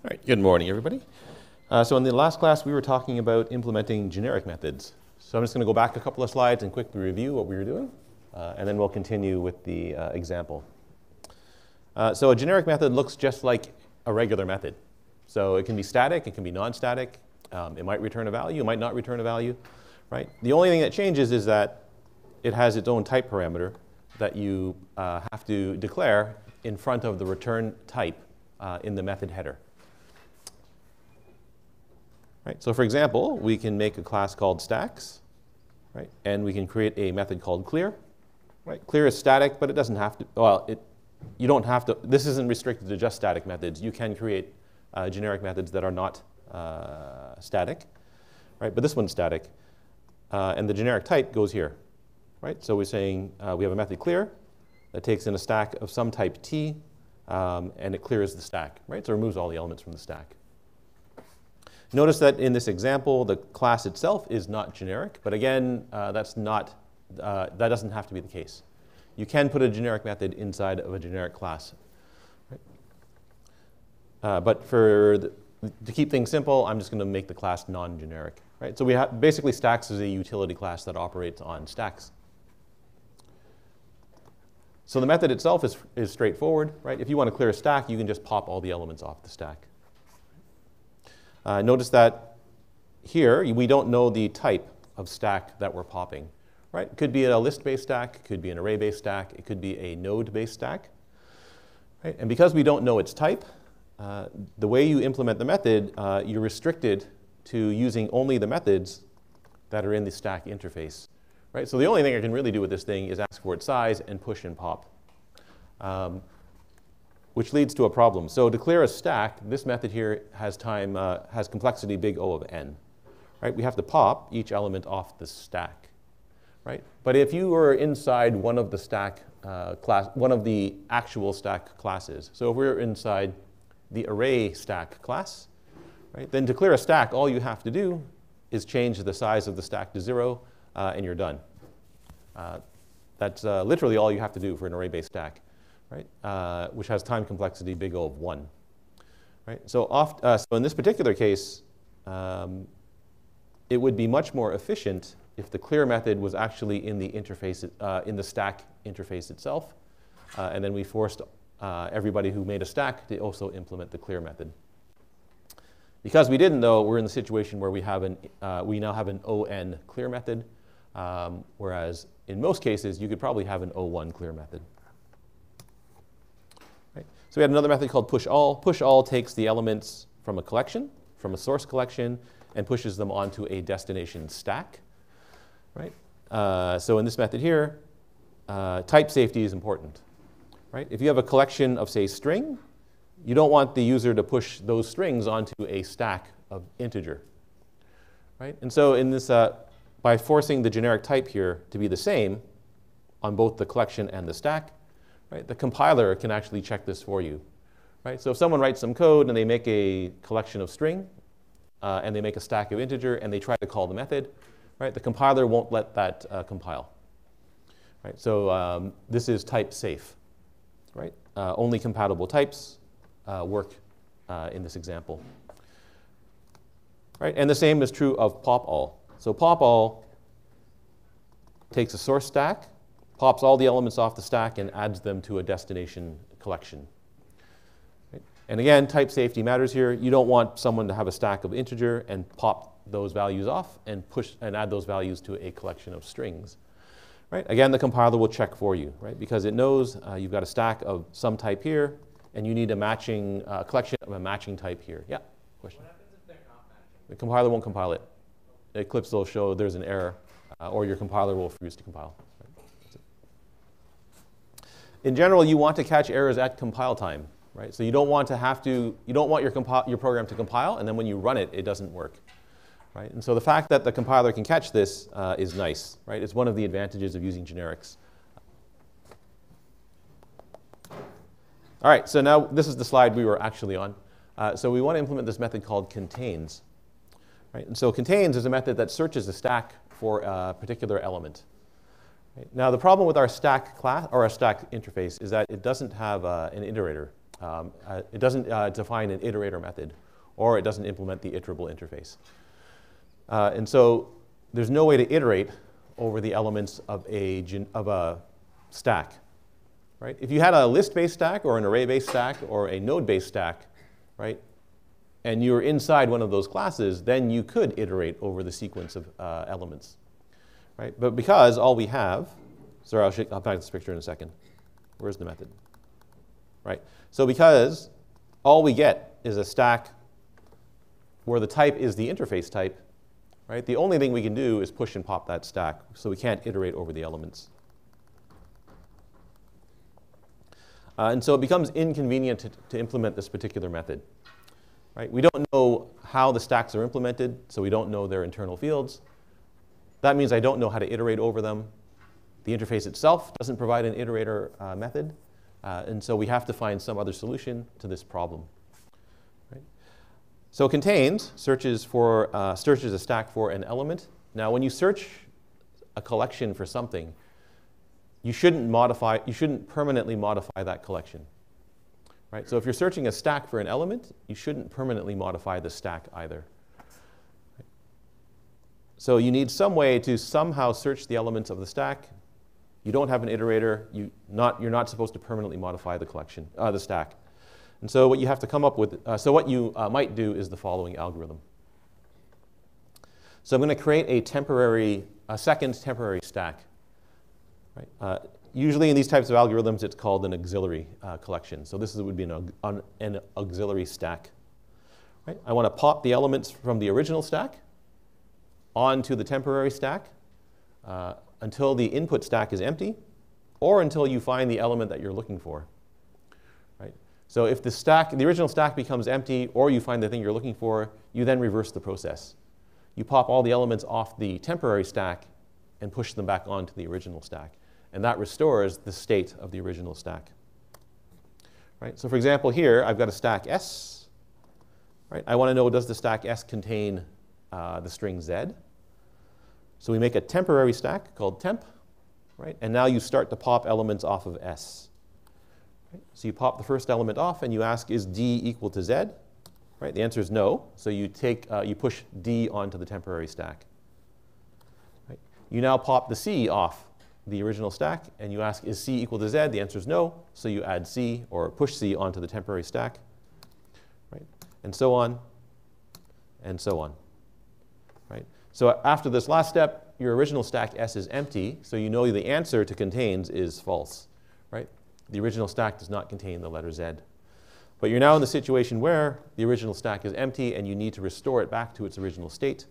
All right, good morning, everybody. So in the last class, we were talking about implementing generic methods. So I'm just going to go back a couple of slides and quickly review what we were doing, and then we'll continue with the example. So a generic method looks just like a regular method. So it can be static, it can be non-static. It might return a value, it might not return a value, right? The only thing that changes is that it has its own type parameter that you have to declare in front of the return type in the method header. Right, so for example, we can make a class called stacks, right? And we can create a method called clear. Right? Clear is static, but it doesn't have to, well, you don't have to, this isn't restricted to just static methods. You can create generic methods that are not static, right? But this one's static. And the generic type goes here, right? So we're saying we have a method clear that takes in a stack of some type t, and it clears the stack, right? So it removes all the elements from the stack. Notice that in this example, the class itself is not generic, but again, that doesn't have to be the case. You can put a generic method inside of a generic class. Right? But to keep things simple, I'm just going to make the class non-generic. Right? So we have basically stacks is a utility class that operates on stacks. So the method itself is straightforward. Right? If you want to clear a stack, you can just pop all the elements off the stack. Notice that here, we don't know the type of stack that we're popping. Right? It could be a list-based stack, it could be an array-based stack, it could be a node-based stack. Right? And because we don't know its type, the way you implement the method, you're restricted to using only the methods that are in the stack interface. Right? So the only thing I can really do with this thing is ask for its size and push and pop. Which leads to a problem. So to clear a stack, this method here has complexity big O of n. Right? We have to pop each element off the stack. Right? But if you were inside one of the stack one of the actual stack classes, so if we're inside the array stack class, right, then to clear a stack, all you have to do is change the size of the stack to 0, and you're done. That's literally all you have to do for an array-based stack. Right? Which has time complexity big O of 1. Right? So in this particular case, it would be much more efficient if the clear method was actually in the interface, in the stack interface itself, and then we forced everybody who made a stack to also implement the clear method. Because we didn't, though, we're in the situation where we now have an ON clear method, whereas in most cases you could probably have an O1 clear method. So we had another method called push all. Push all takes the elements from a collection, from a source collection, and pushes them onto a destination stack. Right? So in this method here, type safety is important. Right? If you have a collection of, say, string, you don't want the user to push those strings onto a stack of integer. Right? And so in this, by forcing the generic type here to be the same on both the collection and the stack, right, the compiler can actually check this for you. Right? So if someone writes some code and they make a collection of string, and they make a stack of integer, and they try to call the method, right, the compiler won't let that compile. Right? So this is type safe. Right? Only compatible types work in this example. Right? And the same is true of pop all. So pop all takes a source stack, pops all the elements off the stack, and adds them to a destination collection. Right? And again, type safety matters here. You don't want someone to have a stack of integer and pop those values off and push and add those values to a collection of strings. Right? Again, the compiler will check for you, right? Because it knows you've got a stack of some type here, and you need a matching collection of a matching type here. Yeah, question? What happens if they're not matching? The compiler won't compile it. Eclipse will show there's an error, or your compiler will refuse to compile. In general, you want to catch errors at compile time, right? So you don't want your program to compile, and then when you run it, it doesn't work, right? And so the fact that the compiler can catch this is nice, right? It's one of the advantages of using generics. All right, so now this is the slide we were actually on. So we want to implement this method called contains, right? And so contains is a method that searches the stack for a particular element. Now, the problem with our stack class or our stack interface is that it doesn't have an iterator. It doesn't define an iterator method, or it doesn't implement the iterable interface. And so there's no way to iterate over the elements of a stack. Right? If you had a list-based stack or an array-based stack or a node-based stack, right, and you were inside one of those classes, then you could iterate over the sequence of elements. Right? But because all we have, sorry, I'll back this picture in a second. Where's the method? Right? So because all we get is a stack where the type is the interface type, right, the only thing we can do is push and pop that stack, so we can't iterate over the elements. And so it becomes inconvenient to implement this particular method. Right? We don't know how the stacks are implemented, so we don't know their internal fields. That means I don't know how to iterate over them. The interface itself doesn't provide an iterator method, and so we have to find some other solution to this problem. Right? So contains searches a stack for an element. Now, when you search a collection for something, you shouldn't permanently modify that collection. Right? So if you're searching a stack for an element, you shouldn't permanently modify the stack either. Right? So you need some way to somehow search the elements of the stack. You don't have an iterator. You're not supposed to permanently modify the collection, the stack. And so what you have to come up with, what you might do is the following algorithm. So I'm going to create a second temporary stack. Right? Usually in these types of algorithms, it's called an auxiliary collection. So this would be an auxiliary stack. Right? I want to pop the elements from the original stack onto the temporary stack until the input stack is empty, or until you find the element that you're looking for. Right? So if the original stack becomes empty, or you find the thing you're looking for, you then reverse the process. You pop all the elements off the temporary stack and push them back onto the original stack. And that restores the state of the original stack. Right? So for example, here I've got a stack S. Right? I want to know, does the stack S contain the string Z? So we make a temporary stack called temp. Right? And now you start to pop elements off of S. Right? So you pop the first element off and you ask, is D equal to Z? Right? The answer is no. So you push D onto the temporary stack. Right? You now pop the C off the original stack, and you ask, is C equal to Z? The answer is no, so you add C, or push C onto the temporary stack, right? And so on, and so on, right? So after this last step, your original stack S is empty, so you know the answer to contains is false, right? The original stack does not contain the letter Z. But you're now in the situation where the original stack is empty, and you need to restore it back to its original state,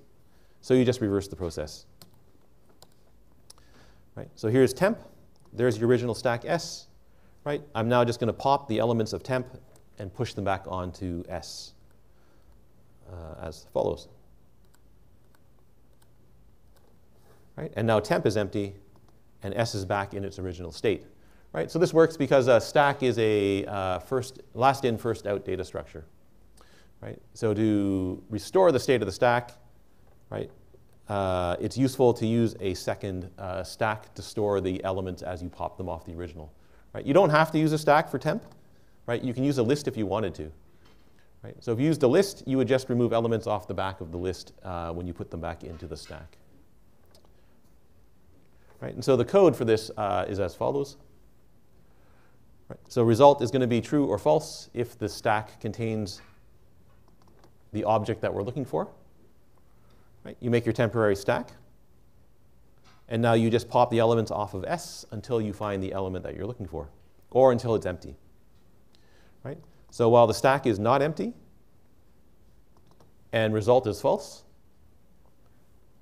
so you just reverse the process. Right? So here's temp. There's your original stack S. Right? I'm now just going to pop the elements of temp and push them back onto S as follows. Right? And now temp is empty, and S is back in its original state. Right? So this works because a stack is a last in, first out data structure. Right? So to restore the state of the stack, right, it's useful to use a second stack to store the elements as you pop them off the original. Right? You don't have to use a stack for temp. Right? You can use a list if you wanted to. Right? So if you used a list, you would just remove elements off the back of the list when you put them back into the stack. Right? And so the code for this is as follows. Right? So result is going to be true or false if the stack contains the object that we're looking for. Right? You make your temporary stack, and now you just pop the elements off of S until you find the element that you're looking for, or until it's empty. Right? So while the stack is not empty and result is false,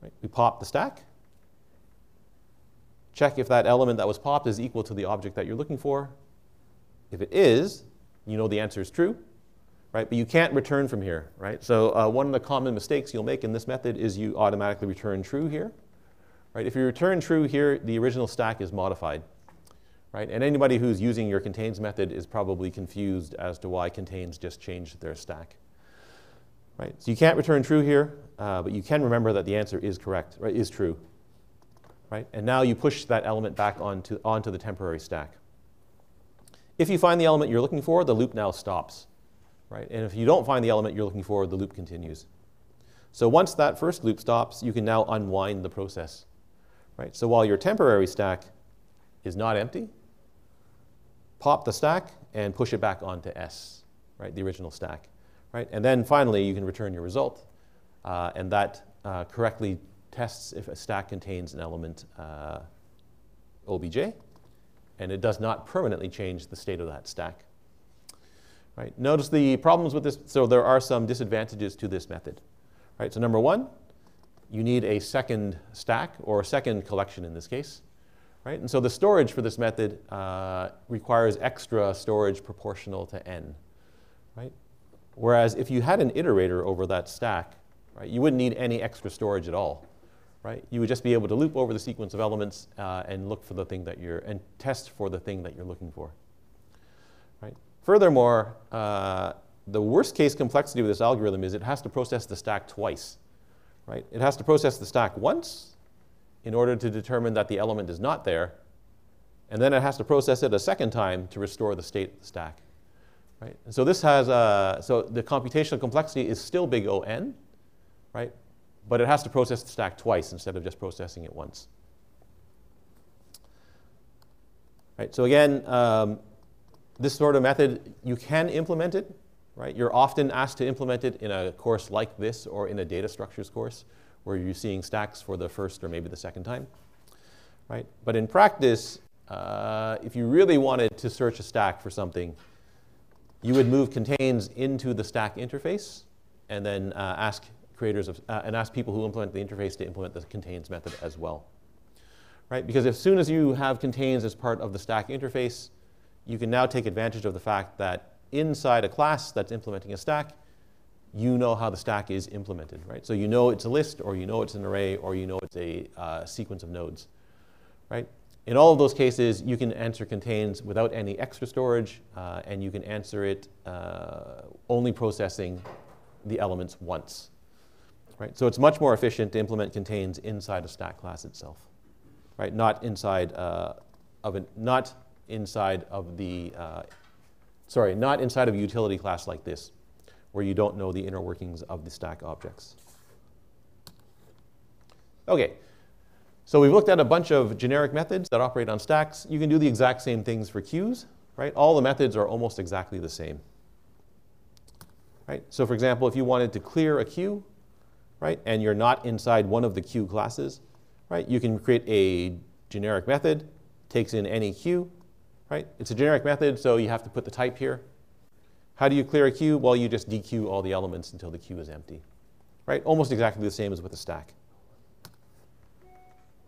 right, we pop the stack, check if that element that was popped is equal to the object that you're looking for. If it is, you know the answer is true. Right? But you can't return from here. Right? So one of the common mistakes you'll make in this method is you automatically return true here. Right? If you return true here, the original stack is modified. Right? And anybody who's using your contains method is probably confused as to why contains just changed their stack. Right? So you can't return true here, but you can remember that the answer is correct, right? Is true. Right? And now you push that element back onto the temporary stack. If you find the element you're looking for, the loop now stops, right? And if you don't find the element you're looking for, the loop continues. So once that first loop stops, you can now unwind the process, right? So while your temporary stack is not empty, pop the stack and push it back onto S, right? The original stack, right? And then finally, you can return your result, and that correctly tests if a stack contains an element OBJ, and it does not permanently change the state of that stack. Right? Notice the problems with this. So there are some disadvantages to this method. Right? So number one, you need a second stack, or a second collection in this case. Right? And so the storage for this method requires extra storage proportional to n. Right? Whereas if you had an iterator over that stack, right, you wouldn't need any extra storage at all. Right? You would just be able to loop over the sequence of elements and look for the thing that and test for the thing that you're looking for. Right? Furthermore, the worst case complexity with this algorithm is it has to process the stack twice. Right? It has to process the stack once in order to determine that the element is not there, and then it has to process it a second time to restore the state of the stack. Right? And so this has so the computational complexity is still big O(n), right? But it has to process the stack twice instead of just processing it once. Right, so again, this sort of method, you can implement it. Right? You're often asked to implement it in a course like this or in a data structures course where you're seeing stacks for the first or maybe the second time. Right? But in practice, if you really wanted to search a stack for something, you would move contains into the stack interface and then ask creators of, and ask people who implement the interface to implement the contains method as well. Right? Because as soon as you have contains as part of the stack interface, you can now take advantage of the fact that inside a class that's implementing a stack, you know how the stack is implemented. Right? So you know it's a list, or you know it's an array, or you know it's a sequence of nodes. Right? In all of those cases, you can answer contains without any extra storage, and you can answer it only processing the elements once. Right? So it's much more efficient to implement contains inside a stack class itself, right? Not inside of not inside of a utility class like this, where you don't know the inner workings of the stack objects. Okay, so we've looked at a bunch of generic methods that operate on stacks. You can do the exact same things for queues, right? All the methods are almost exactly the same. Right? So for example, if you wanted to clear a queue, right, and you're not inside one of the queue classes, right, you can create a generic method, takes in any queue, right? It's a generic method, so you have to put the type here. How do you clear a queue? Well, you just dequeue all the elements until the queue is empty, right? Almost exactly the same as with a stack.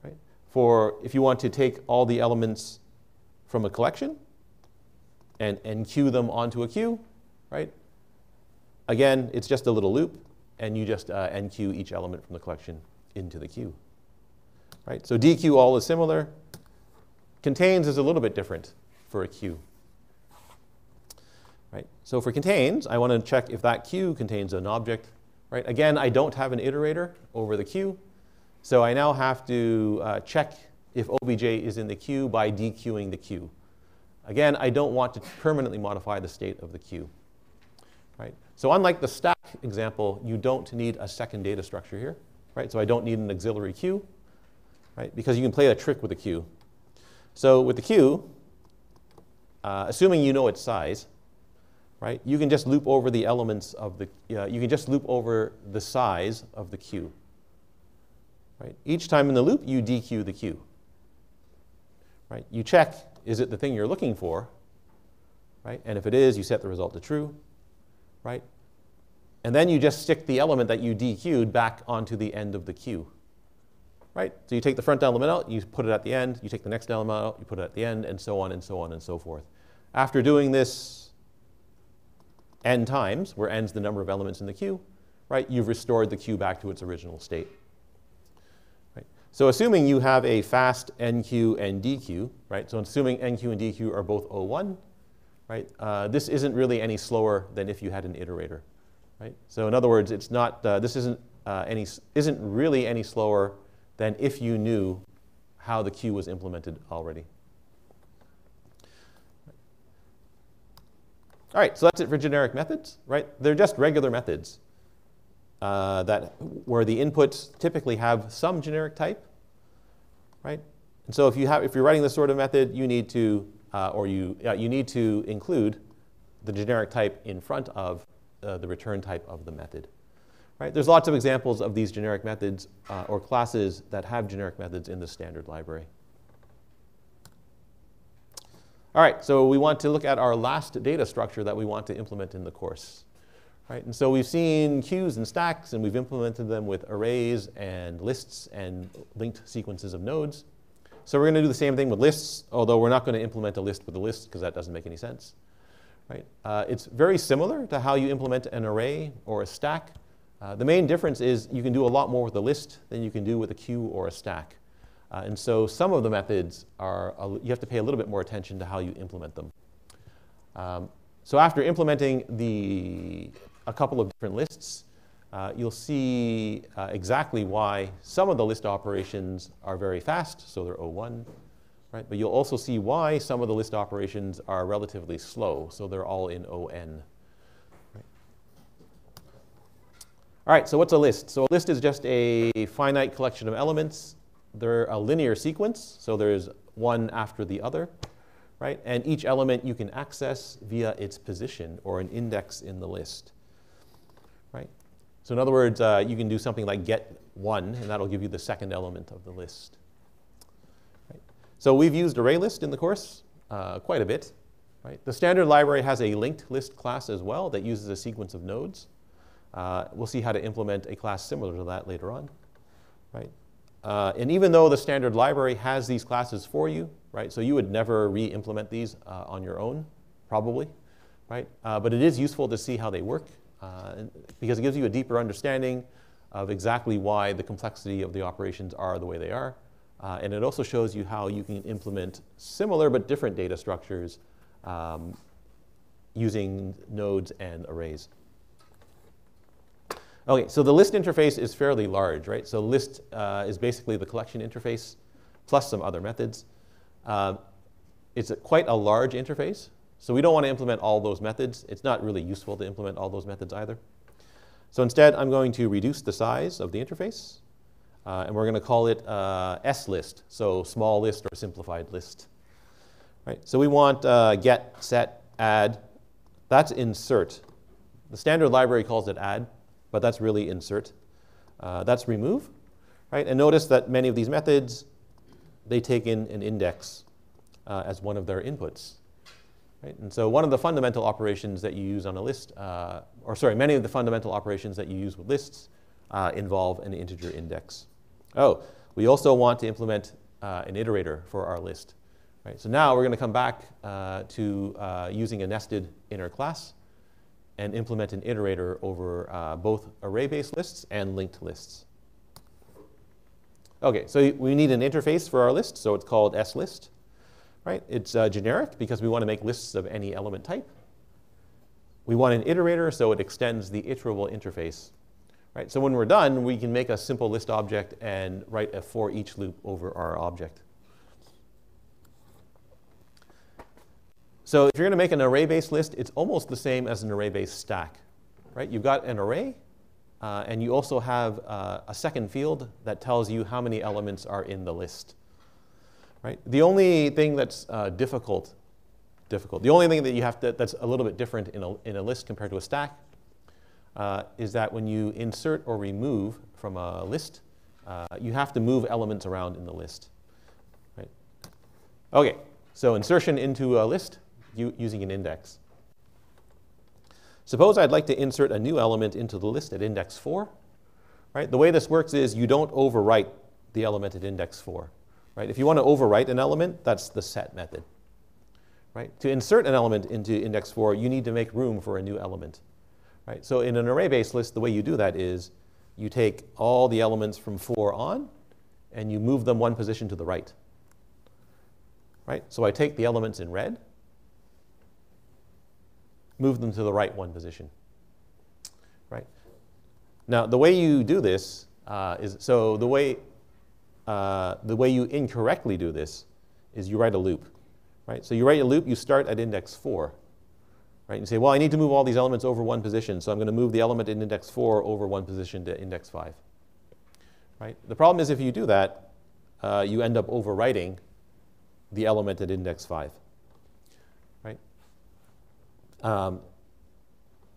Right? For if you want to take all the elements from a collection and queue them onto a queue, right? Again, it's just a little loop, and you just enqueue each element from the collection into the queue. Right? So dequeue all is similar. Contains is a little bit different for a queue. Right? So for contains, I want to check if that queue contains an object. Right? Again, I don't have an iterator over the queue, so I now have to check if OBJ is in the queue by dequeuing the queue. Again, I don't want to permanently modify the state of the queue. Right? So unlike the stack example, you don't need a second data structure here. Right? So I don't need an auxiliary queue, right? Because you can play a trick with the queue. So with the queue, assuming you know its size, right, you can just loop over the elements of the, you can just loop over the size of the queue. Right? Each time in the loop, you dequeue the queue. Right? You check, is it the thing you're looking for? Right? And if it is, you set the result to true. Right? And then you just stick the element that you dequeued back onto the end of the queue. Right? So you take the front element out, you put it at the end, you take the next element out, you put it at the end, and so on and so on and so forth. After doing this n times, where n's the number of elements in the queue, right, you've restored the queue back to its original state. Right? So assuming you have a fast NQ and DQ, right, so assuming NQ and DQ are both O1, right, this isn't really any slower than if you had an iterator. Right? So in other words, it's not, this isn't really any slower than if you knew how the queue was implemented already. All right, so that's it for generic methods, right? They're just regular methods where the inputs typically have some generic type, right? And so if you're writing this sort of method, you need to you need to include the generic type in front of the return type of the method, right? There's lots of examples of these generic methods or classes that have generic methods in the standard library. All right, so we want to look at our last data structure that we want to implement in the course, right? And so we've seen queues and stacks, and we've implemented them with arrays and lists and linked sequences of nodes. So we're going to do the same thing with lists, although we're not going to implement a list with a list because that doesn't make any sense, right? It's very similar to how you implement an array or a stack. The main difference is you can do a lot more with a list than you can do with a queue or a stack. And so some of the methods you have to pay a little bit more attention to how you implement them. So after implementing a couple of different lists, you'll see exactly why some of the list operations are very fast, so they're O1, right? But you'll also see why some of the list operations are relatively slow, so they're all in ON. Right? All right, so what's a list? So a list is just a finite collection of elements. They're a linear sequence, so there's one after the other, right? And each element you can access via its position or an index in the list, right? So in other words, you can do something like get 1, and that'll give you the second element of the list. Right? So we've used ArrayList in the course quite a bit, right? The standard library has a linked list class as well that uses a sequence of nodes. We'll see how to implement a class similar to that later on, right? And even though the standard library has these classes for you, right? So you would never re-implement these on your own, probably, right? But it is useful to see how they work because it gives you a deeper understanding of exactly why the complexity of the operations are the way they are. And it also shows you how you can implement similar but different data structures using nodes and arrays. Okay, so the list interface is fairly large, right? So list is basically the collection interface plus some other methods. It's quite a large interface, so we don't want to implement all those methods. It's not really useful to implement all those methods either. So instead, I'm going to reduce the size of the interface, and we're going to call it slist, so small list or simplified list. Right? So we want get, set, add. That's insert. The standard library calls it add, but that's really insert. That's remove, right? And notice that many of these methods, they take in an index as one of their inputs, right? And so one of the fundamental operations that you use on a list, many of the fundamental operations that you use with lists involve an integer index. Oh, we also want to implement an iterator for our list, right? So now we're going to come back to using a nested inner class and implement an iterator over both array-based lists and linked lists. Okay, so we need an interface for our list, so it's called slist, right? It's generic because we want to make lists of any element type. We want an iterator, so it extends the iterable interface, right? So when we're done, we can make a simple list object and write a for each loop over our object. So if you're going to make an array-based list, it's almost the same as an array-based stack, right? You've got an array, and you also have a second field that tells you how many elements are in the list, right? The only thing that's the only thing that you have to, that's a little bit different in a list compared to a stack is that when you insert or remove from a list, you have to move elements around in the list, right? Okay, so insertion into a list using an index. Suppose I'd like to insert a new element into the list at index 4. Right? The way this works is you don't overwrite the element at index 4. Right? If you want to overwrite an element, that's the set method. Right? To insert an element into index 4, you need to make room for a new element. Right? So in an array-based list, the way you do that is you take all the elements from 4 on, and you move them one position to the right. Right? So I take the elements in red, move them to the right one position. Right? Now, the way you do this the way you incorrectly do this is you write a loop. Right? So you write a loop, you start at index 4. right? You say, well, I need to move all these elements over one position, so I'm going to move the element in index 4 over one position to index 5. Right? The problem is if you do that, you end up overwriting the element at index 5. Right?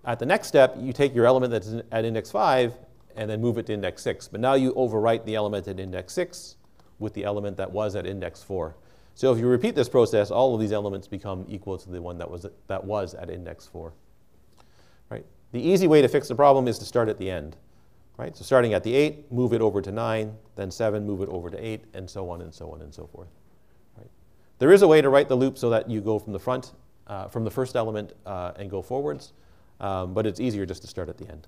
At the next step, you take your element that's at index 5 and then move it to index 6. But now you overwrite the element at index 6 with the element that was at index 4. So if you repeat this process, all of these elements become equal to the one that was at index 4. Right? The easy way to fix the problem is to start at the end. Right? So starting at the 8, move it over to 9, then 7, move it over to 8, and so on and so on and so forth. Right? There is a way to write the loop so that you go from the front, from the first element and go forwards, but it's easier just to start at the end.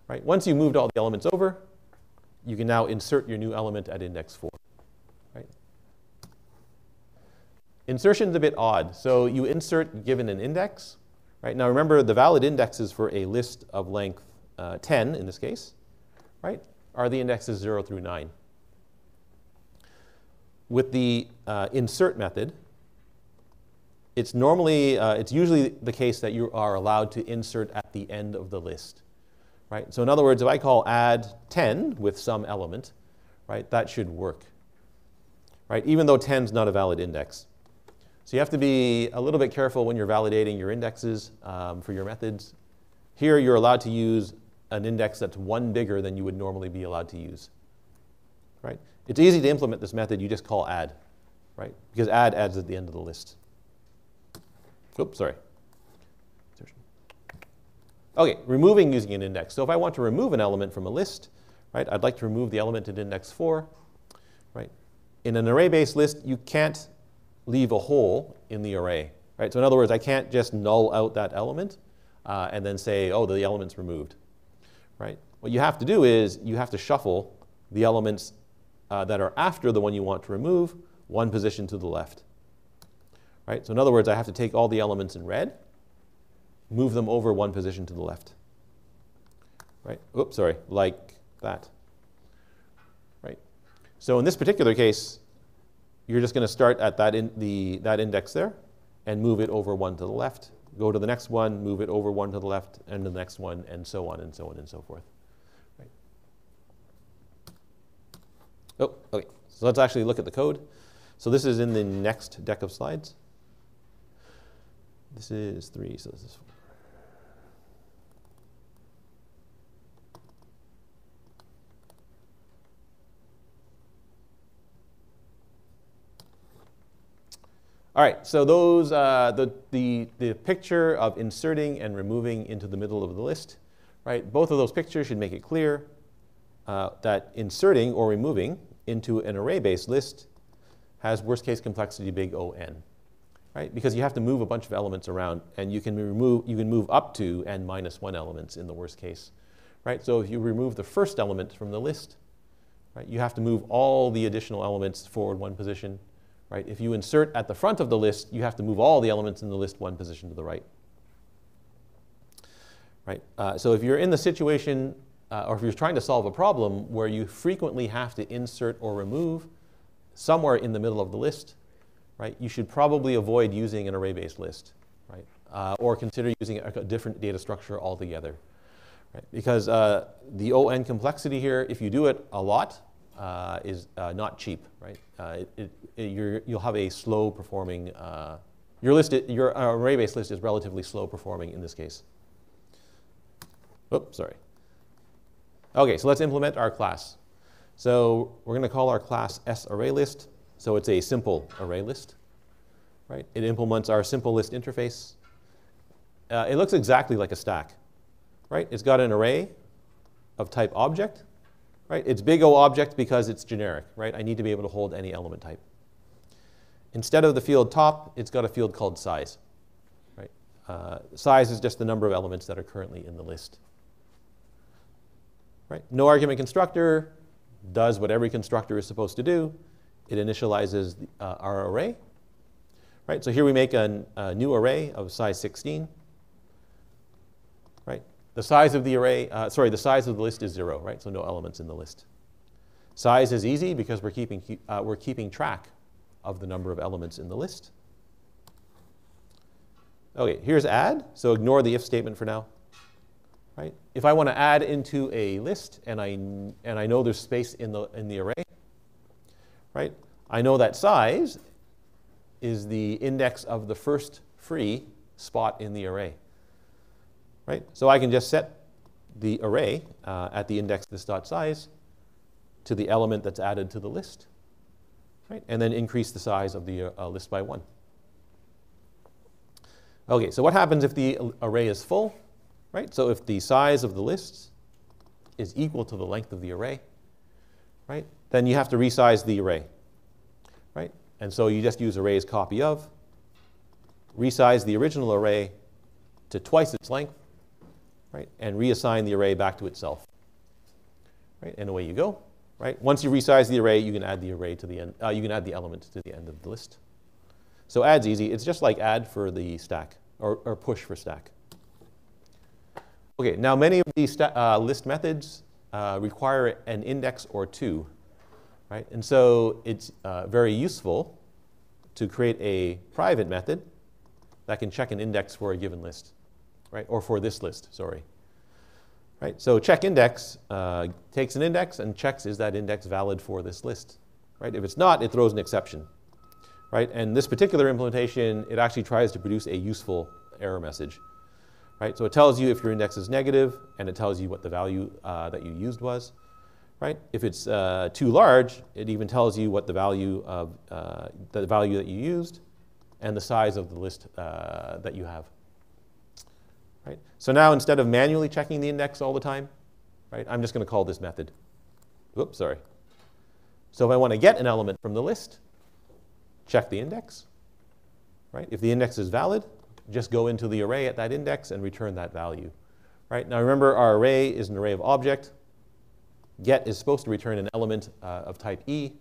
Right? Once you moved all the elements over, you can now insert your new element at index 4. Right? Insertion's a bit odd. So you insert given an index. Right? Now remember, the valid indexes for a list of length 10 in this case, right, are the indexes 0 through 9. With the insert method, it's usually the case that you are allowed to insert at the end of the list. Right? So in other words, if I call add 10 with some element, right, that should work. Right? Even though 10 is not a valid index. So you have to be a little bit careful when you're validating your indexes for your methods. Here you're allowed to use an index that's one bigger than you would normally be allowed to use. Right? It's easy to implement this method. You just call add, right? Because add adds at the end of the list. Oops, sorry. Okay, removing using an index. So if I want to remove an element from a list, right, I'd like to remove the element at index 4. Right? In an array-based list, you can't leave a hole in the array. Right? So in other words, I can't just null out that element and then say, oh, the element's removed. Right? What you have to do is you have to shuffle the elements that are after the one you want to remove one position to the left. Right? So in other words, I have to take all the elements in red, move them over one position to the left. Right? Oops, sorry, like that. Right? So in this particular case, you're just going to start at that index there and move it over one to the left. Go to the next one, move it over one to the left, and the next one, and so on and so on and so forth. Right? Oh, okay. So let's actually look at the code. So this is in the next deck of slides. This is 3, so this is 4. All right, so those, the picture of inserting and removing into the middle of the list, right? Both of those pictures should make it clear that inserting or removing into an array-based list has worst case complexity big O(n), right? Because you have to move a bunch of elements around, and you can move up to n minus 1 elements in the worst case, right? So if you remove the first element from the list, right, you have to move all the additional elements forward one position. Right? If you insert at the front of the list, you have to move all the elements in the list one position to the right. Right? So if you're in the situation, or if you're trying to solve a problem where you frequently have to insert or remove somewhere in the middle of the list, right, you should probably avoid using an array-based list, right? Or consider using a different data structure altogether. Right? Because the O(n) complexity here, if you do it a lot, is not cheap, right? You'll have a slow performing, your array-based list is relatively slow performing in this case. Oops, sorry. Okay, so let's implement our class. So we're going to call our class sArrayList. So it's a simple array list, right? It implements our simple list interface. It looks exactly like a stack, right? It's got an array of type object. Right? It's big O object because it's generic, right? I need to be able to hold any element type. Instead of the field top, it's got a field called size. Right? Size is just the number of elements that are currently in the list. Right? No argument constructor does what every constructor is supposed to do. It initializes our array. Right? So here we make a new array of size 16. Right? The size of the array, the size of the list is 0, right? So no elements in the list. Size is easy because we're keeping track of the number of elements in the list. Okay, here's add. So ignore the if statement for now. Right? If I want to add into a list and I know there's space in the array, right? I know that size is the index of the first free spot in the array. Right? So I can just set the array at the index this.size to the element that's added to the list, right? And then increase the size of the list by 1. Okay, so what happens if the array is full? Right? So if the size of the list is equal to the length of the array, right? Then you have to resize the array, right? And so you just use array's copy of, resize the original array to twice its length, right? And reassign the array back to itself, right? And away you go, right? Once you resize the array, you can add the array to the end. You can add the element to the end of the list. So add's easy. It's just like add for the stack or push for stack. Okay, now many of these list methods require an index or two, right? And so it's very useful to create a private method that can check an index for a given list, right? Or for this list, sorry. Right? So check index takes an index and checks is that index valid for this list, right? If it's not, it throws an exception, right? And this particular implementation, it actually tries to produce a useful error message. Right? So it tells you if your index is negative, and it tells you what the value that you used was. Right? If it's too large, it even tells you what the value that you used and the size of the list that you have. Right? So now instead of manually checking the index all the time, right, I'm just going to call this method. Whoops, sorry. So if I want to get an element from the list, check the index. Right? If the index is valid, just go into the array at that index and return that value. Right? Now remember, our array is an array of object. Get is supposed to return an element of type E,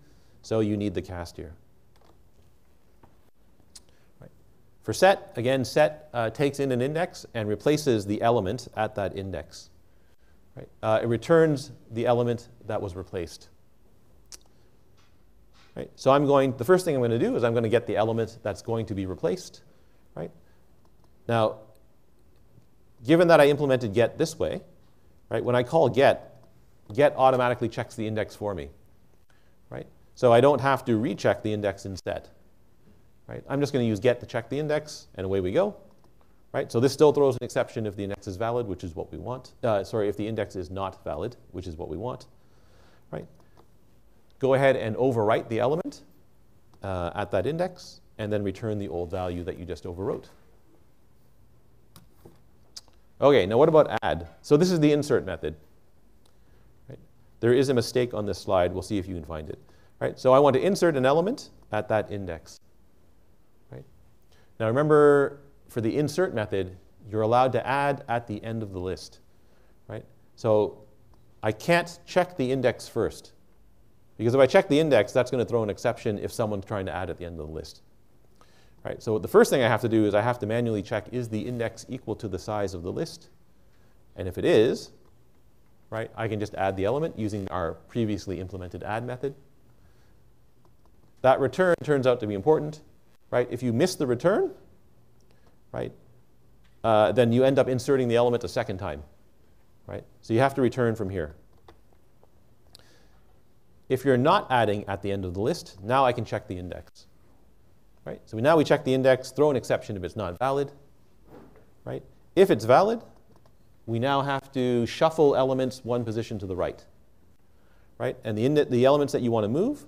so you need the cast here. Right. For set, again, set takes in an index and replaces the element at that index. Right. It returns the element that was replaced. Right. So the first thing I'm going to do is I'm going to get the element that's going to be replaced. Right. Now, given that I implemented get this way, right, when I call get automatically checks the index for me. Right? So I don't have to recheck the index instead. Right? I'm just going to use get to check the index, and away we go. Right? So this still throws an exception if the index is valid, which is what we want. If the index is not valid, which is what we want. Right? Go ahead and overwrite the element at that index, and then return the old value that you just overwrote. Okay, now what about add? So this is the insert method. Right? There is a mistake on this slide. We'll see if you can find it. Right? So I want to insert an element at that index. Right? Now remember, for the insert method, you're allowed to add at the end of the list. Right? So I can't check the index first. Because if I check the index, that's going to throw an exception if someone's trying to add at the end of the list. Right, so the first thing I have to do is I have to manually check, is the index equal to the size of the list? And if it is, right, I can just add the element using our previously implemented add method. That return turns out to be important. Right? If you miss the return, right, then you end up inserting the element a second time. Right? So you have to return from here. If you're not adding at the end of the list, now I can check the index. Right? So now we check the index, throw an exception if it's not valid. Right? If it's valid, we now have to shuffle elements one position to the right. Right? And the elements that you want to move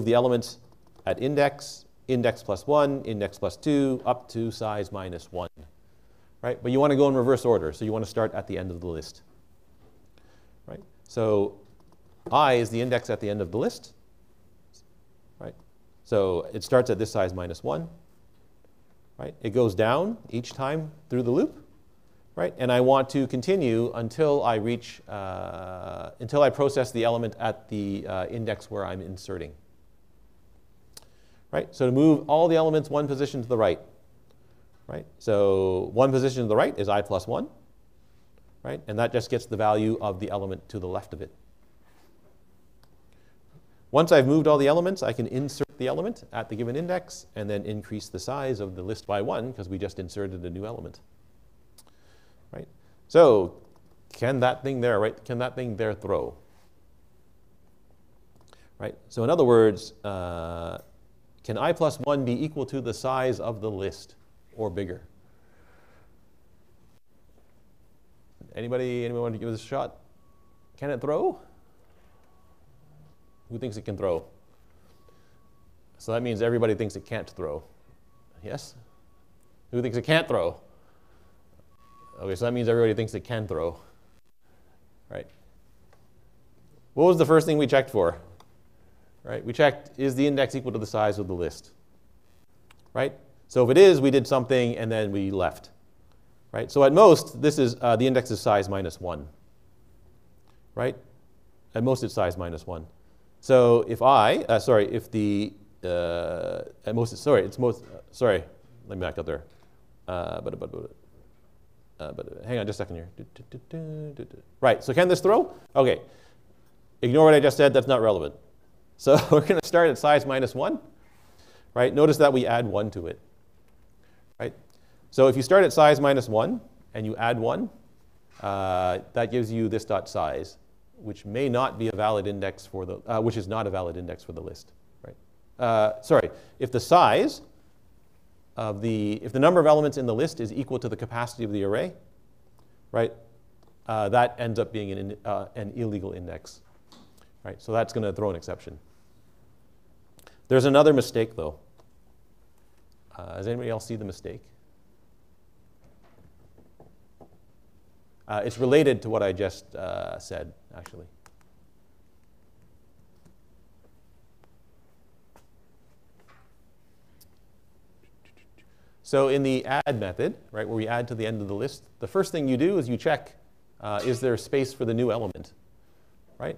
the elements at index, index plus 1, index plus 2, up to size minus 1. Right? But you want to go in reverse order, so you want to start at the end of the list. Right? So I is the index at the end of the list. Right? So it starts at this size minus 1. Right? It goes down each time through the loop. Right? And I want to continue until I reach, until I process the element at the index where I'm inserting. Right? So to move all the elements one position to the right. Right? So one position to the right is I plus 1. Right? And that just gets the value of the element to the left of it. Once I've moved all the elements, I can insert the element at the given index and then increase the size of the list by 1 because we just inserted a new element. Right? So can that thing there, right? Can that thing there throw? Right? So in other words, can I plus 1 be equal to the size of the list or bigger? Anyone want to give this a shot? Can it throw? Who thinks it can throw? So that means everybody thinks it can't throw. Yes? Who thinks it can't throw? Okay, so that means everybody thinks it can throw. Right? What was the first thing we checked for? Right? We checked, is the index equal to the size of the list? Right? So if it is, we did something and then we left. Right? So at most, this is the index is size minus 1. Right? At most, it's size minus 1. So if if the at most, sorry, let me back up there. But hang on just a second here. Right. So can this throw? Okay. Ignore what I just said. That's not relevant. So we're going to start at size minus 1. Right? Notice that we add 1 to it. Right? So if you start at size minus 1 and you add 1, that gives you this dot size, which may not be a valid index for the, which is not a valid index for the list. Right? Sorry, if the size of if the number of elements in the list is equal to the capacity of the array, right? That ends up being an illegal index. Right? So that's going to throw an exception. There's another mistake, though. Does anybody else see the mistake? It's related to what I just said, actually. So in the add method, right, where we add to the end of the list, the first thing you do is you check, is there space for the new element, right?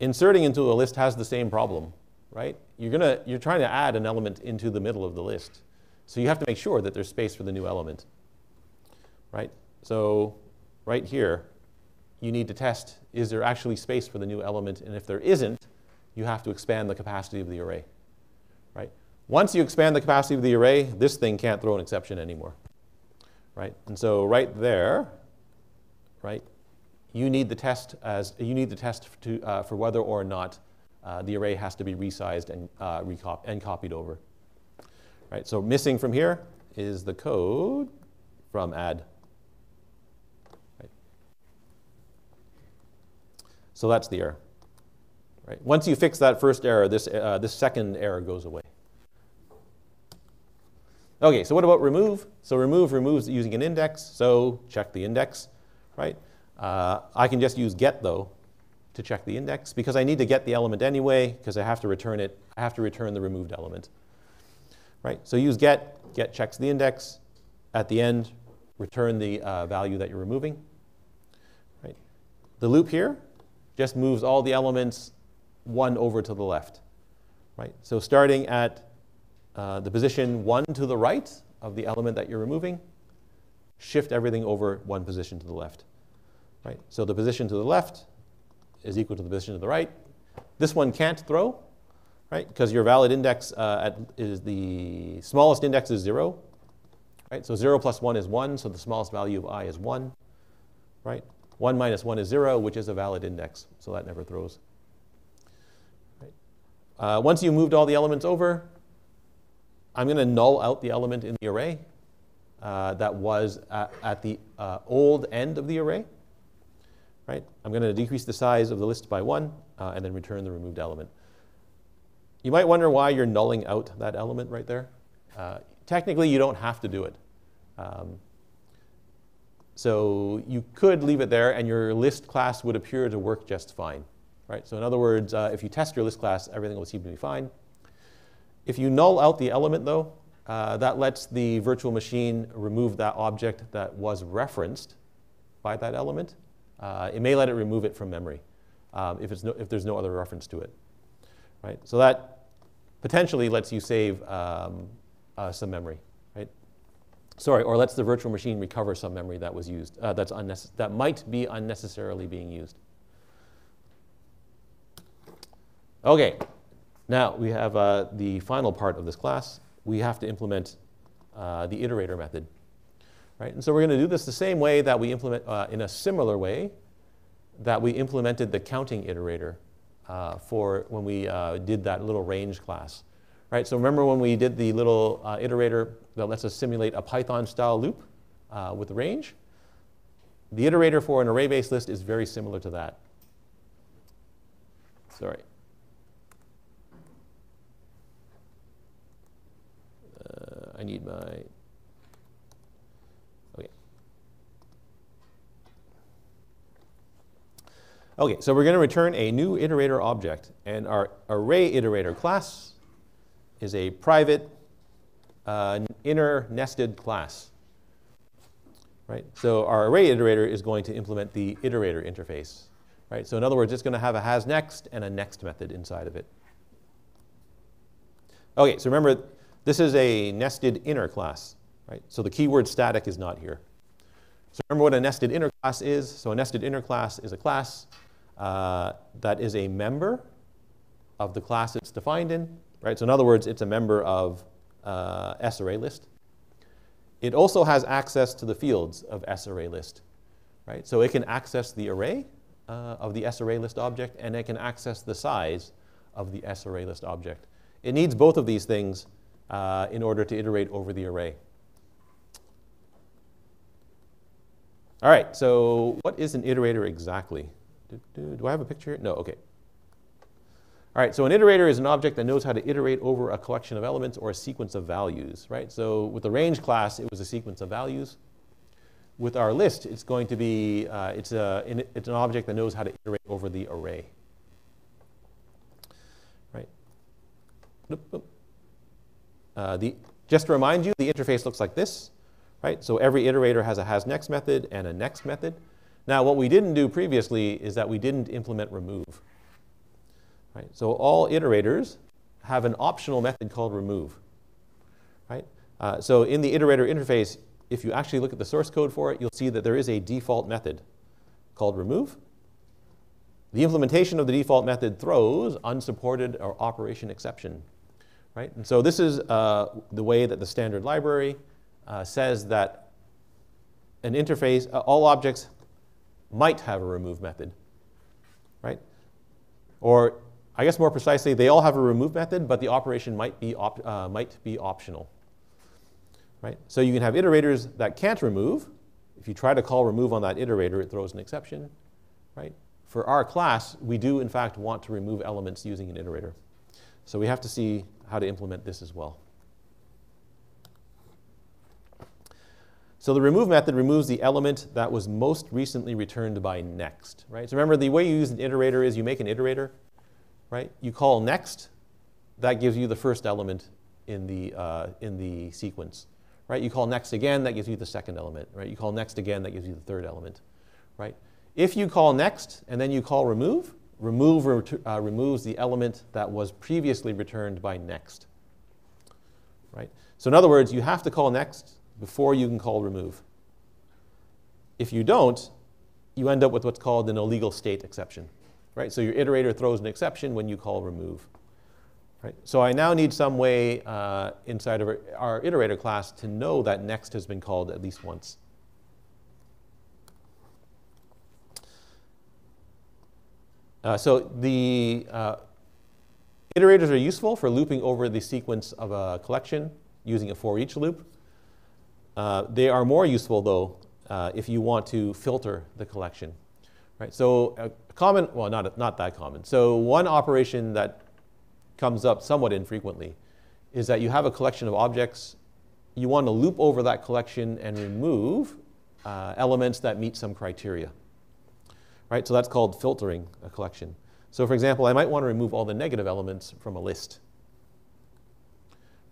Inserting into a list has the same problem, right? You're trying to add an element into the middle of the list. So you have to make sure that there's space for the new element, right? So right here, you need to test, is there actually space for the new element? And if there isn't, you have to expand the capacity of the array, right? Once you expand the capacity of the array, this thing can't throw an exception anymore, right? And so right there, right, you need the test for whether or not the array has to be resized and copied over, right? So missing from here is the code from add. Right? So that's the error. Right? Once you fix that first error, this second error goes away. Okay, so what about remove? So remove removes using an index, so check the index, right? I can just use get, though, to check the index, because I need to get the element anyway, because I have to return it. I have to return the removed element, right? So use get checks the index. At the end, return the value that you're removing, right? The loop here just moves all the elements 1 over to the left, right? So starting at the position 1 to the right of the element that you're removing, shift everything over 1 position to the left. Right? So the position to the left is equal to the position to the right. This one can't throw, right? Because your valid index is the smallest index is 0. Right? So 0 plus 1 is 1, so the smallest value of I is 1. Right? 1 minus 1 is 0, which is a valid index, so that never throws. Right? Once you moved all the elements over, I'm going to null out the element in the array that was at the old end of the array. Right? I'm going to decrease the size of the list by 1 and then return the removed element. You might wonder why you're nulling out that element right there. Technically, you don't have to do it. So you could leave it there, and your list class would appear to work just fine. Right? So in other words, if you test your list class, everything will seem to be fine. If you null out the element, though, that lets the virtual machine remove that object that was referenced by that element. It may let it remove it from memory if there's no other reference to it. Right? So that potentially lets you save some memory. Right? Sorry, or lets the virtual machine recover some memory that was used, that might be unnecessarily being used. Okay, now we have the final part of this class. We have to implement the iterator method. Right? And so we're going to do this the same way that we implement, in a similar way, that we implemented the counting iterator for when we did that little range class. Right? So remember when we did the little iterator that lets us simulate a Python-style loop with range? The iterator for an array-based list is very similar to that. Sorry. I need my... Okay. Okay, so we're going to return a new iterator object. And our array iterator class is a private inner nested class. Right? So our array iterator is going to implement the iterator interface. Right? So in other words, it's going to have a hasNext and a next method inside of it. Okay, so remember, this is a nested inner class. Right? So the keyword static is not here. So remember what a nested inner class is. So a nested inner class is a class that is a member of the class it's defined in. Right? So in other words, it's a member of SArrayList. It also has access to the fields of SArrayList. Right? So it can access the array of the SArrayList object, and it can access the size of the SArrayList object. It needs both of these things in order to iterate over the array. All right, so what is an iterator exactly? Do I have a picture here? No, OK. All right, so an iterator is an object that knows how to iterate over a collection of elements or a sequence of values. Right? So with the range class, it was a sequence of values. With our list, it's going to be, it's an object that knows how to iterate over the array. Right? Just to remind you, the interface looks like this. Right? So every iterator has a hasNext method and a next method. Now, what we didn't do previously is that we didn't implement remove. Right? So all iterators have an optional method called remove. Right? So in the iterator interface, if you actually look at the source code for it, you'll see that there is a default method called remove. The implementation of the default method throws unsupported or operation exception. Right? And so this is the way that the standard library says that an interface, all objects might have a remove method. Right? Or I guess more precisely, they all have a remove method, but the operation might be optional. Right? So you can have iterators that can't remove. If you try to call remove on that iterator, it throws an exception. Right? For our class, we do, in fact, want to remove elements using an iterator. So we have to see how to implement this as well. So the remove method removes the element that was most recently returned by next. Right? So remember, the way you use an iterator is you make an iterator. Right? You call next. That gives you the first element in the sequence. Right? You call next again, that gives you the second element. Right? You call next again, that gives you the third element. Right? If you call next and then you call remove, removes the element that was previously returned by next. Right? So in other words, you have to call next before you can call remove. If you don't, you end up with what's called an illegal state exception. Right? So your iterator throws an exception when you call remove. Right? So I now need some way inside of our iterator class to know that next has been called at least once. So the iterators are useful for looping over the sequence of a collection using a for each loop. They are more useful, though, if you want to filter the collection. Right? So a common, well, not that common. So one operation that comes up somewhat infrequently is that you have a collection of objects. You want to loop over that collection and remove elements that meet some criteria. Right? So that's called filtering a collection. So for example, I might want to remove all the negative elements from a list.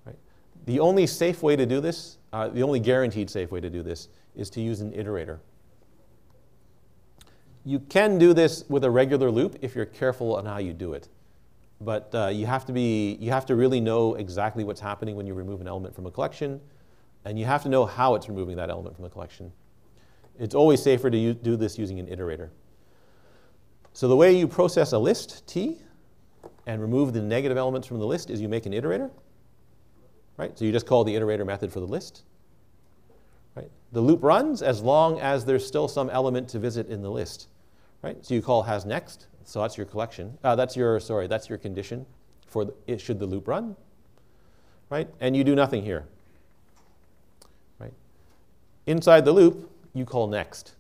Right? The only safe way to do this, the only guaranteed safe way to do this, is to use an iterator. You can do this with a regular loop if you're careful on how you do it. But you have to really know exactly what's happening when you remove an element from a collection, and you have to know how it's removing that element from the collection. It's always safer to do this using an iterator. So the way you process a list, T, and remove the negative elements from the list is you make an iterator. Right? So you just call the iterator method for the list. Right? The loop runs as long as there's still some element to visit in the list. Right? So you call hasNext. So that's your collection. That's your condition for should the loop run. Right? And you do nothing here. Right? Inside the loop, you call next.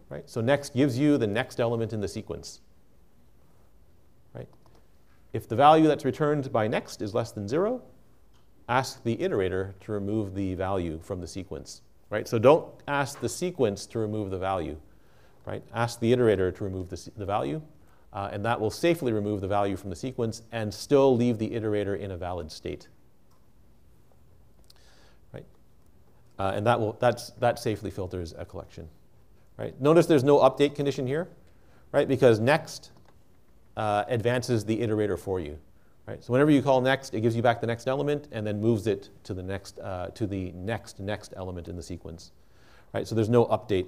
Right? So next gives you the next element in the sequence. Right? If the value that's returned by next is less than 0, ask the iterator to remove the value from the sequence. Right? So don't ask the sequence to remove the value. Right? Ask the iterator to remove the value, and that will safely remove the value from the sequence and still leave the iterator in a valid state. Right? And that safely filters a collection. Right? Notice there's no update condition here, right? Because next advances the iterator for you. Right? So whenever you call next, it gives you back the next element and then moves it to the next element in the sequence. Right? So there's no update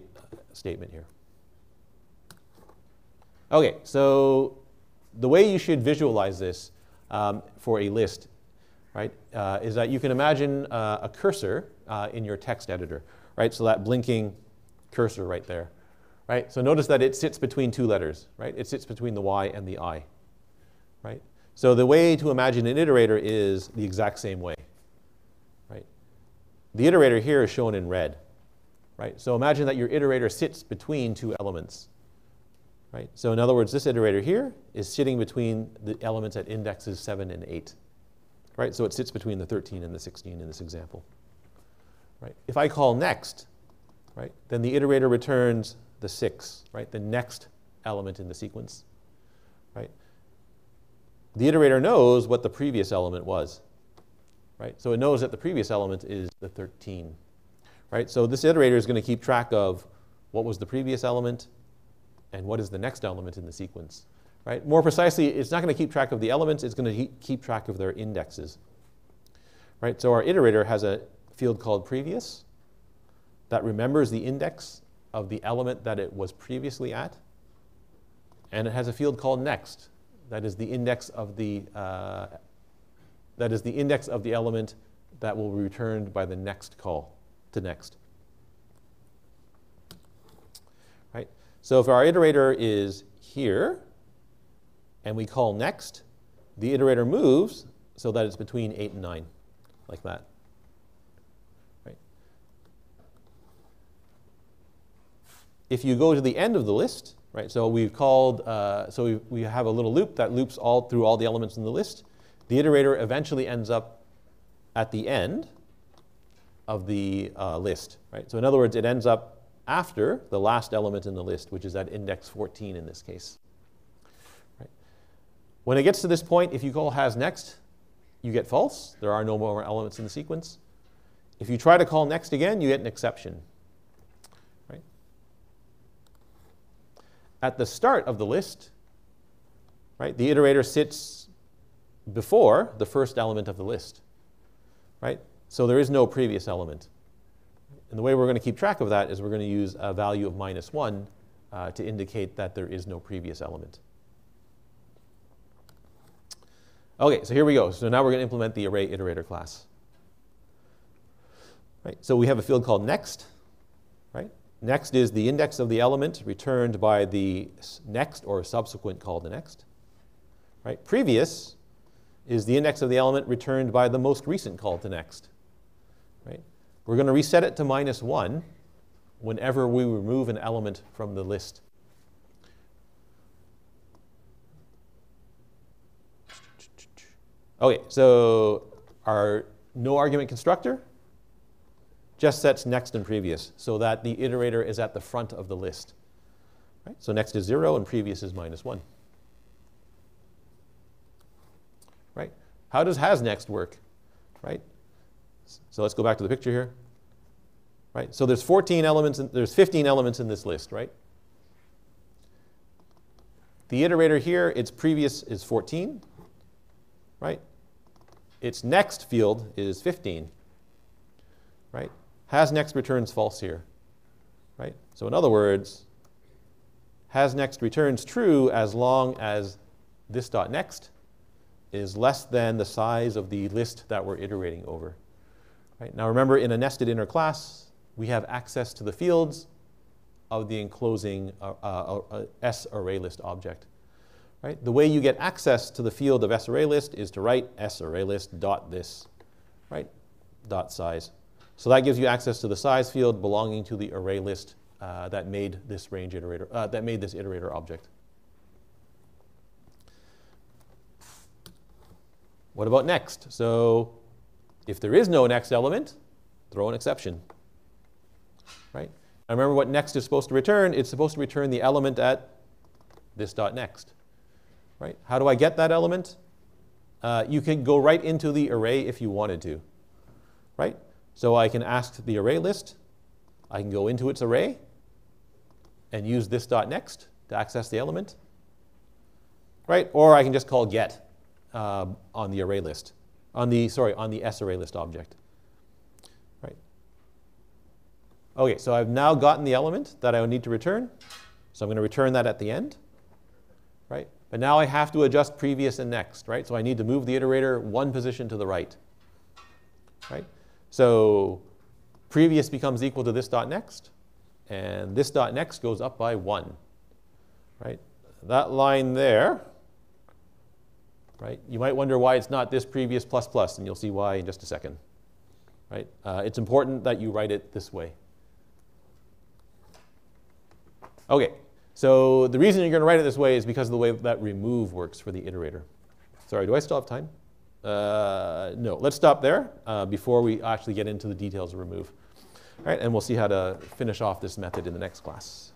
statement here. Okay, so the way you should visualize this for a list, right, is that you can imagine a cursor in your text editor, right? So that blinking cursor right there, right? So notice that it sits between two letters, right? It sits between the Y and the I, right? So the way to imagine an iterator is the exact same way, right? The iterator here is shown in red, right? So imagine that your iterator sits between two elements, right? So in other words, this iterator here is sitting between the elements at indexes 7 and 8, right? So it sits between the 13 and the 16 in this example, right? If I call next, right, then the iterator returns the 6, right, the next element in the sequence, right? The iterator knows what the previous element was, right? So it knows that the previous element is the 13, right? So this iterator is going to keep track of what was the previous element and what is the next element in the sequence, right? More precisely, it's not going to keep track of the elements, it's going to keep track of their indexes, right? So our iterator has a field called previous that remembers the index of the element that it was previously at, and it has a field called next that is the index of the element that will be returned by the next call to next. Right? So if our iterator is here and we call next, the iterator moves so that it's between 8 and 9, like that. Right? If you go to the end of the list, right? So we've called, we have a little loop that loops all through all the elements in the list. The iterator eventually ends up at the end of the list, right? So in other words, it ends up after the last element in the list, which is at index 14 in this case. Right? When it gets to this point, if you call hasNext, you get false. There are no more elements in the sequence. If you try to call next again, you get an exception. Right? At the start of the list, right, the iterator sits before the first element of the list. Right? So there is no previous element. And the way we're going to keep track of that is we're going to use a value of -1 to indicate that there is no previous element. Okay, so here we go. So now we're going to implement the array iterator class. Right? So we have a field called next. Right? Next is the index of the element returned by the next or subsequent call to next. Right? Previous is the index of the element returned by the most recent call to next. Right? We're going to reset it to -1 whenever we remove an element from the list. Okay, so our no argument constructor just sets next and previous so that the iterator is at the front of the list. Right? So next is 0 and previous is -1. Right? How does hasNext work? Right? So let's go back to the picture here. Right? So there's 14 elements, there's 15 elements in this list, right? The iterator here, its previous is 14, right? Its next field is 15, right? hasNext returns false here, right? So in other words, hasNext returns true as long as this dot next is less than the size of the list that we're iterating over. Right? Now remember, in a nested inner class, we have access to the fields of the enclosing S array list object. Right? The way you get access to the field of S array list is to write S array list dot this, right? Dot size. So that gives you access to the size field belonging to the array list that made this range iterator, that made this iterator object. What about next? So if there is no next element, throw an exception, right? Now remember what next is supposed to return. It's supposed to return the element at this dot next, right? How do I get that element? You can go right into the array if you wanted to, right? So I can ask the array list. I can go into its array and use this dot next to access the element, right? Or I can just call get on the array list, on the S array list object, right? Okay, so I've now gotten the element that I would need to return. So I'm going to return that at the end, right? But now I have to adjust previous and next, right? So I need to move the iterator one position to the right, right? So previous becomes equal to this dot next, and this dot next goes up by 1, right? That line there, right? You might wonder why it's not this previous plus plus, and you'll see why in just a second, right? It's important that you write it this way. Okay, so the reason you're going to write it this way is because of the way that remove works for the iterator. Sorry, do I still have time? No, let's stop there before we actually get into the details of remove. All right, and we'll see how to finish off this method in the next class.